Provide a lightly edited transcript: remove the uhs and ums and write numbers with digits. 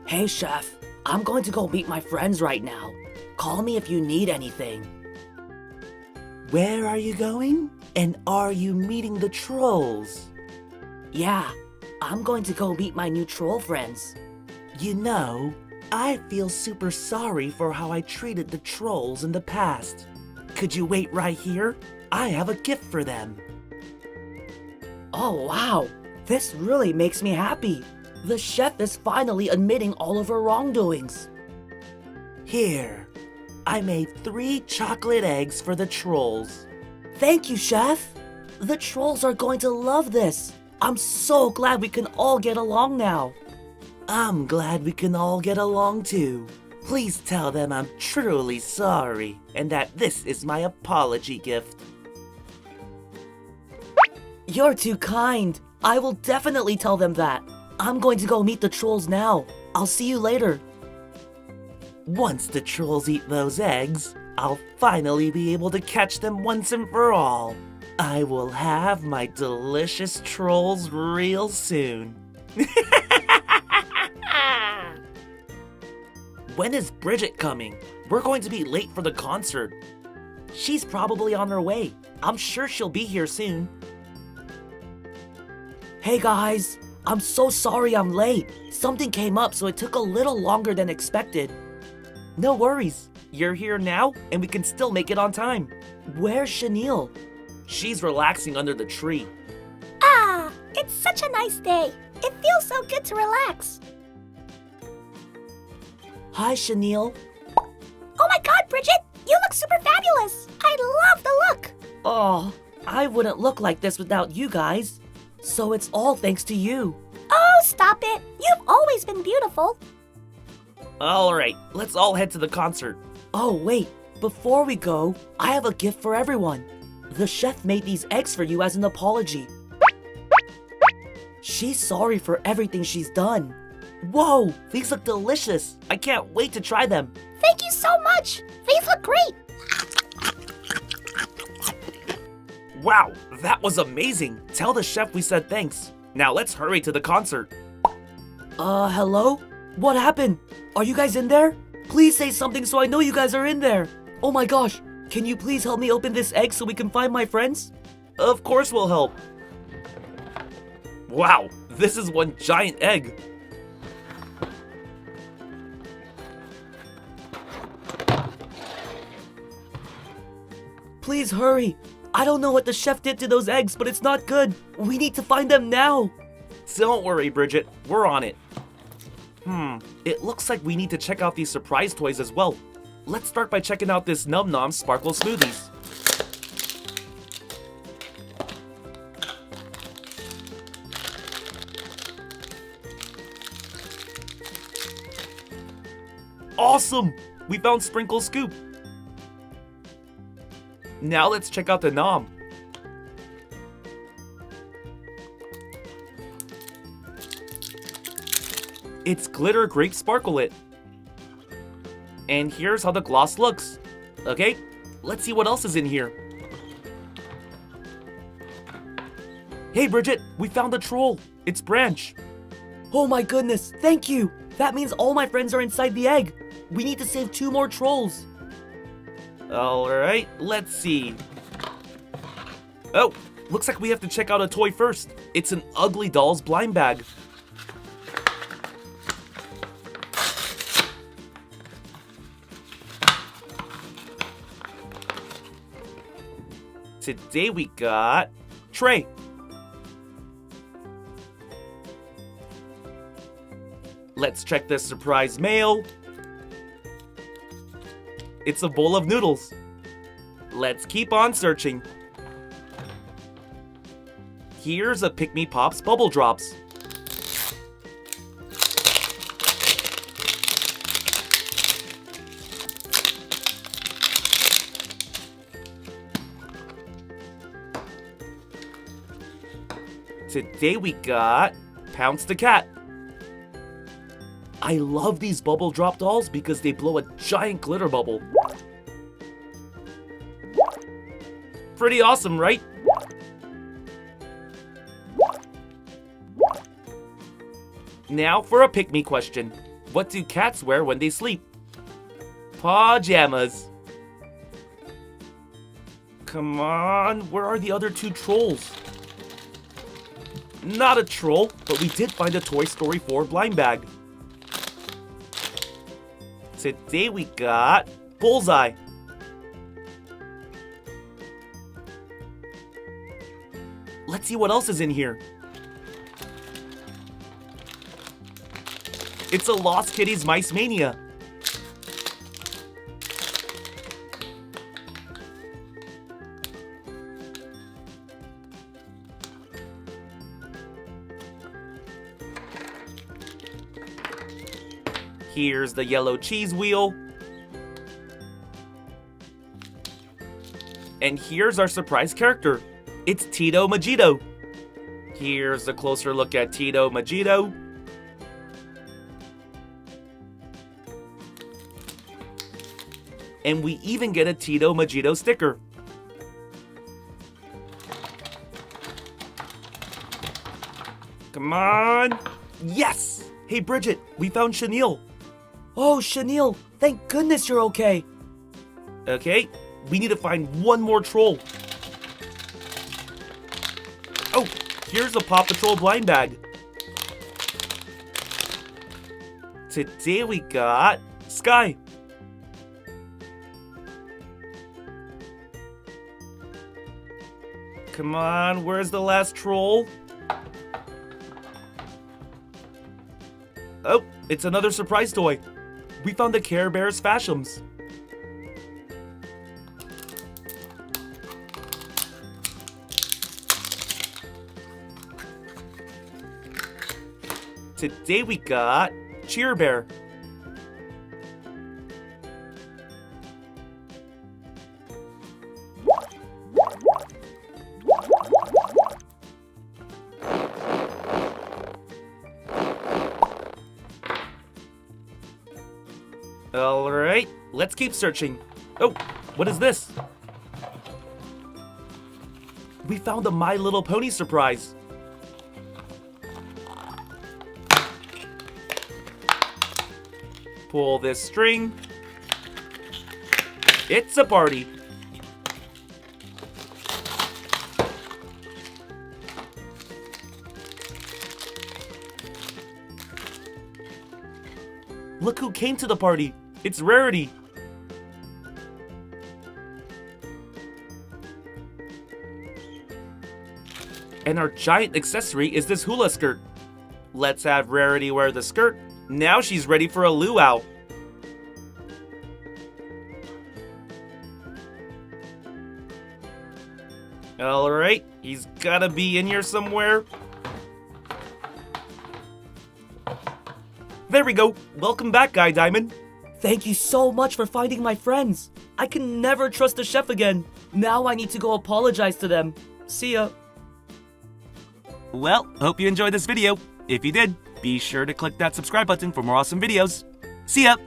Hey, Chef. I'm going to go meet my friends right now. Call me if you need anything. Where are you going? And are you meeting the trolls? Yeah, I'm going to go meet my new troll friends. You know, I feel super sorry for how I treated the trolls in the past. Could you wait right here? I have a gift for them. Oh, wow. This really makes me happy. The chef is finally admitting all of her wrongdoings. Here, I made 3 chocolate eggs for the trolls. Thank you, Chef. The trolls are going to love this. I'm so glad we can all get along now. I'm glad we can all get along too. Please tell them I'm truly sorry and that this is my apology gift. You're too kind. I will definitely tell them that. I'm going to go meet the trolls now. I'll see you later. Once the trolls eat those eggs, I'll finally be able to catch them once and for all. I will have my delicious trolls real soon. When is Bridget coming? We're going to be late for the concert. She's probably on her way. I'm sure she'll be here soon. Hey guys, I'm so sorry I'm late. Something came up, so it took a little longer than expected. No worries. You're here now, and we can still make it on time. Where's Chenille? She's relaxing under the tree. Ah, it's such a nice day. It feels so good to relax. Hi, Chenille. Oh my god, Bridget! You look super fabulous! I love the look! Oh, I wouldn't look like this without you guys. So it's all thanks to you. Oh, stop it! You've always been beautiful. Alright, let's all head to the concert. Oh, wait. Before we go, I have a gift for everyone. The chef made these eggs for you as an apology. She's sorry for everything she's done. Whoa, these look delicious. I can't wait to try them. Thank you so much! These look great! Wow, that was amazing. Tell the chef we said thanks. Now let's hurry to the concert. Hello? What happened? Are you guys in there? Please say something so I know you guys are in there. Oh my gosh, can you please help me open this egg so we can find my friends? Of course we'll help. Wow, this is one giant egg. Please hurry. I don't know what the chef did to those eggs, but it's not good. We need to find them now. Don't worry, Bridget. We're on it. It looks like we need to check out these surprise toys as well. Let's start by checking out this Num Nom Sparkle Smoothies. Awesome! We found Sprinkle Scoop. Now let's check out the Nom. It's Glitter Grape Sparkle It. And here's how the gloss looks. Okay, let's see what else is in here. Hey Bridget, we found the troll. It's Branch. Oh my goodness, thank you. That means all my friends are inside the egg. We need to save 2 more trolls. Alright, let's see. Oh, looks like we have to check out a toy first. It's an Ugly Dolls blind bag. Today we got Trey. Let's check this surprise mail. It's a bowl of noodles. Let's keep on searching. Here's a Pick Me Pops Bubble Drops. Today we got Pounce the Cat. I love these bubble drop dolls because they blow a giant glitter bubble. Pretty awesome, right? Now for a pick-me question. What do cats wear when they sleep? Pajamas. Come on, where are the other 2 trolls? Not a troll, but we did find a Toy Story 4 blind bag. Today we got Bullseye. Let's see what else is in here. It's a Lost Kitties Mice Mania. Here's the yellow cheese wheel. And here's our surprise character. It's Tito Majito. Here's a closer look at Tito Majito. And we even get a Tito Majito sticker. Come on. Yes! Hey Bridget, we found Chenille. Oh, Chenille, thank goodness you're okay. Okay, we need to find one more troll. Oh, here's a Paw Patrol blind bag. Today we got Sky. Come on, where's the last troll? Oh, it's another surprise toy. We found the Care Bears Fashions. Today we got Cheer Bear. Alright, let's keep searching. Oh, what is this? We found a My Little Pony surprise. Pull this string. It's a party. Look who came to the party. It's Rarity. And our giant accessory is this hula skirt. Let's have Rarity wear the skirt. Now she's ready for a luau. Alright, he's gotta be in here somewhere. There we go. Welcome back, Guy Diamond. Thank you so much for finding my friends. I can never trust the chef again. Now I need to go apologize to them. See ya. Well, hope you enjoyed this video. If you did, be sure to click that subscribe button for more awesome videos. See ya!